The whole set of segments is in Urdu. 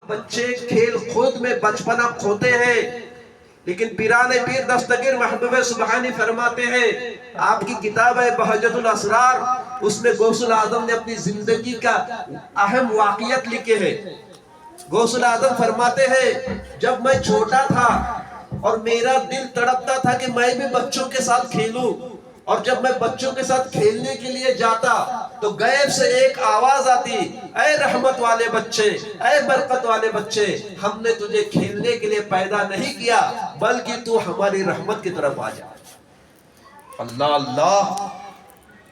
بچے کھیل کود میں بچپنا کھوتے ہیں، لیکن پیران پیر دستگیر محبوب سبحانی فرماتے ہیں، آپ کی کتاب ہے بہجت الاسرار، اس میں غوث الاعظم نے اپنی زندگی کا اہم واقعیت لکھے ہیں۔ غوث الاعظم فرماتے ہیں، جب میں چھوٹا تھا اور میرا دل تڑپتا تھا کہ میں بھی بچوں کے ساتھ کھیلوں، اور جب میں بچوں کے ساتھ کھیلنے کے لیے جاتا تو غیب سے ایک آواز آتی، اے رحمت والے بچے، اے برکت والے بچے، ہم نے تجھے کھیلنے کے لیے پیدا نہیں کیا بلکہ تو ہماری رحمت کی طرف آ جا۔ اللہ اللہ،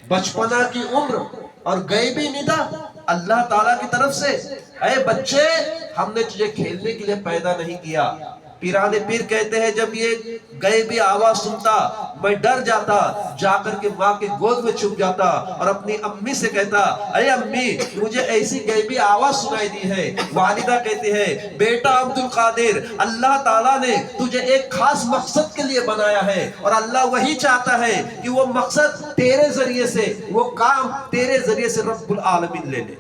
بچپنا کی عمر اور غیبی ندا اللہ تعالیٰ کی طرف سے، اے بچے ہم نے تجھے کھیلنے کے لیے پیدا نہیں کیا۔ پیران پیر کہتے ہیں، جب یہ غیبی آواز سنتا میں ڈر جاتا، جا کر کے ماں کے گود میں چھپ جاتا اور اپنی امی سے کہتا، اے امی مجھے ایسی غیبی آواز سنائی دی ہے۔ والدہ کہتی ہے، بیٹا عبدالقادر، اللہ تعالیٰ نے تجھے ایک خاص مقصد کے لیے بنایا ہے، اور اللہ وہی چاہتا ہے کہ وہ مقصد تیرے ذریعے سے، وہ کام تیرے ذریعے سے رب العالمین لے لے۔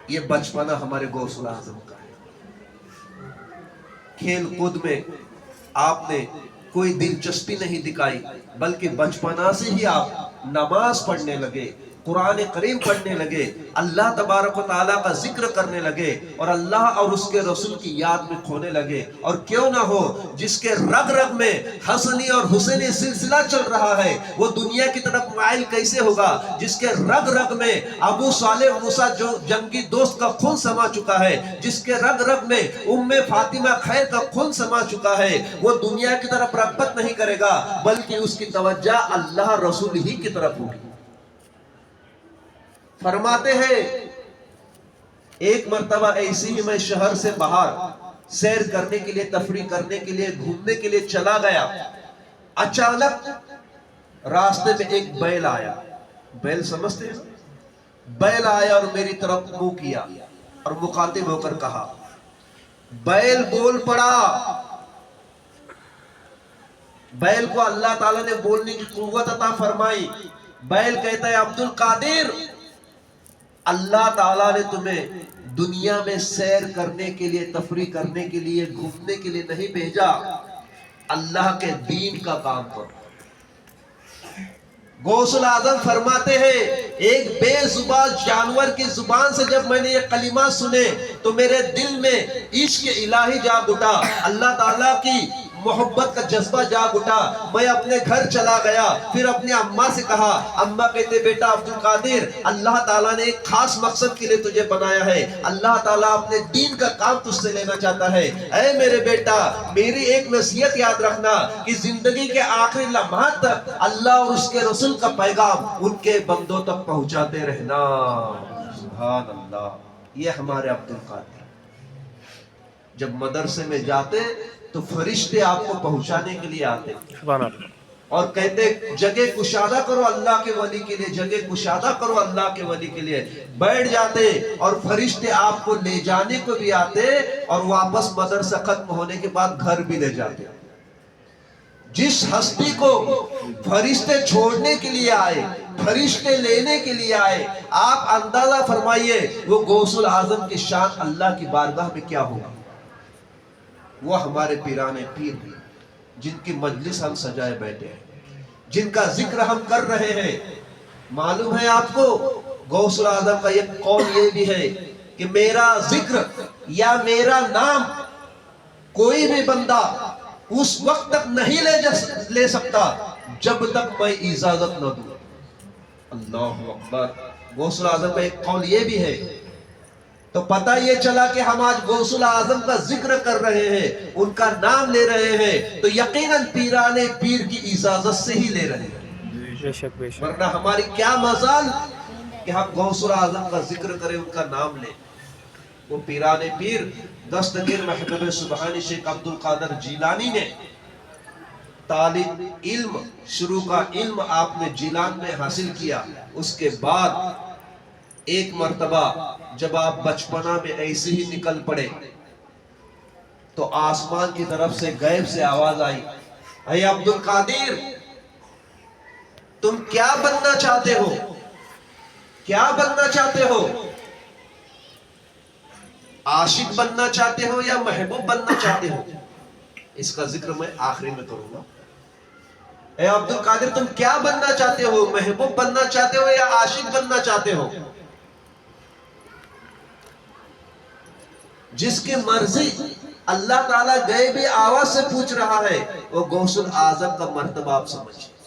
یہ بچپنا ہمارے غوث الاعظم کا ہے۔ کھیل کود میں آپ نے کوئی دلچسپی نہیں دکھائی، بلکہ بچپنا سے ہی آپ نماز پڑھنے لگے، قرآن کریم پڑھنے لگے، اللہ تبارک و تعالیٰ کا ذکر کرنے لگے، اور اللہ اور اس کے رسول کی یاد میں کھونے لگے۔ اور کیوں نہ ہو، جس کے رگ رگ میں حسنی اور حسینی سلسلہ چل رہا ہے، وہ دنیا کی طرف مائل کیسے ہوگا؟ جس کے رگ رگ میں ابو صالح موسیٰ جو جنگی دوست کا خون سما چکا ہے، جس کے رگ رگ میں فاطمہ خیر کا خون سما چکا ہے، وہ دنیا کی طرف رغبت نہیں کرے گا، بلکہ اس کی توجہ اللہ رسول ہی کی طرف ہوگی۔ فرماتے ہیں، ایک مرتبہ ایسی ہی میں شہر سے باہر سیر کرنے کے لیے، تفریح کرنے کے لیے، گھومنے کے لیے چلا گیا۔ اچانک راستے میں ایک بیل آیا۔ بیل سمجھتے ہیں؟ بیل آیا اور میری طرف منہ کیا اور مخاطب ہو کر کہا، بیل بول پڑا۔ بیل کو اللہ تعالیٰ نے بولنے کی قوت عطا فرمائی۔ بیل کہتا ہے، عبدالقادر، اللہ تعالیٰ نے تمہیں دنیا میں سیر کرنے کے لیے، تفریح کرنے کے لیے، گھومنے کے لیے نہیں بھیجا، اللہ کے دین کا کام کرو۔ غوث الاعظم فرماتے ہیں، ایک بے زبان جانور کی زبان سے جب میں نے یہ کلمات سنے تو میرے دل میں عشق الہی جاگ اٹھا، اللہ تعالیٰ کی محبت کا جذبہ جاگ اٹھا۔ میں اپنے گھر چلا گیا، پھر اپنی اماں سے کہا۔ اماں کہتے، بیٹا عبدالقادر، اللہ تعالیٰ نے ایک خاص مقصد کے لیے تجھے بنایا ہے، اللہ تعالیٰ اپنے دین کا کام تجھ سے لینا چاہتا ہے۔ اے میرے بیٹا، میری ایک نصیحت یاد رکھنا کہ زندگی کے آخری لمحات تک اللہ اور اس کے رسول کا پیغام ان کے بندوں تک پہنچاتے رہنا۔ سبحان اللہ، یہ ہمارے عبدالقادر۔ جب مدرسے میں جاتے تو فرشتے آپ کو پہنچانے کے لیے آتے اور کہتے، جگہ کشادہ کرو اللہ کے ولی کے لیے، جگہ کشادہ کرو اللہ کے ولی کے لیے۔ بیٹھ جاتے اور فرشتے آپ کو لے جانے کو بھی آتے اور واپس مدرسہ ختم ہونے کے بعد گھر بھی لے جاتے۔ جس ہستی کو فرشتے چھوڑنے کے لیے آئے، فرشتے لینے کے لیے آئے، آپ اندازہ فرمائیے وہ غوث الاعظم کی شان اللہ کی بارگاہ میں کیا ہوگا۔ وہ ہمارے پیران پیر ہیں، جن کی مجلس ہم سجائے بیٹھے ہیں، جن کا ذکر ہم کر رہے ہیں۔ معلوم ہے آپ کو، غوث الاعظم کا ایک قول یہ بھی ہے کہ میرا ذکر یا میرا نام کوئی بھی بندہ اس وقت تک نہیں لے سکتا جب تک میں اجازت نہ دوں۔ اللہ اکبر۔ غوث الاعظم کا ایک قول یہ بھی ہے۔ تو پتہ یہ چلا کہ ہم آج غوث الاعظم کا ذکر کر رہے ہیں، ان کا نام لے رہے ہیں، تو یقیناً پیران پیر کی اجازت سے ہی لے رہے ہیں۔ بے شک بے شک۔ ورنہ ہماری کیا مجال کہ ہم غوث الاعظم کا ذکر کریں، ان کا نام لیں۔ وہ پیران پیر دستگیر محبوب سبحانی شیخ عبدالقادر جیلانی نے طالب علم، شروع کا علم آپ نے جیلان میں حاصل کیا۔ اس کے بعد ایک مرتبہ جب آپ بچپنا میں ایسے ہی نکل پڑے تو آسمان کی طرف سے غیب سے آواز آئی، اے عبدالقادر، تم کیا بننا چاہتے ہو؟ کیا بننا چاہتے ہو؟ عاشق بننا چاہتے ہو یا محبوب بننا چاہتے ہو؟ اس کا ذکر میں آخری میں کروں گا. اے عبد القادر تم کیا بننا چاہتے ہو؟ محبوب بننا چاہتے ہو یا عاشق بننا چاہتے ہو؟ جس کی مرضی اللہ تعالیٰ غیبی آواز سے پوچھ رہا ہے وہ غوث الاعظم کا مرتبہ آپ سمجھیں.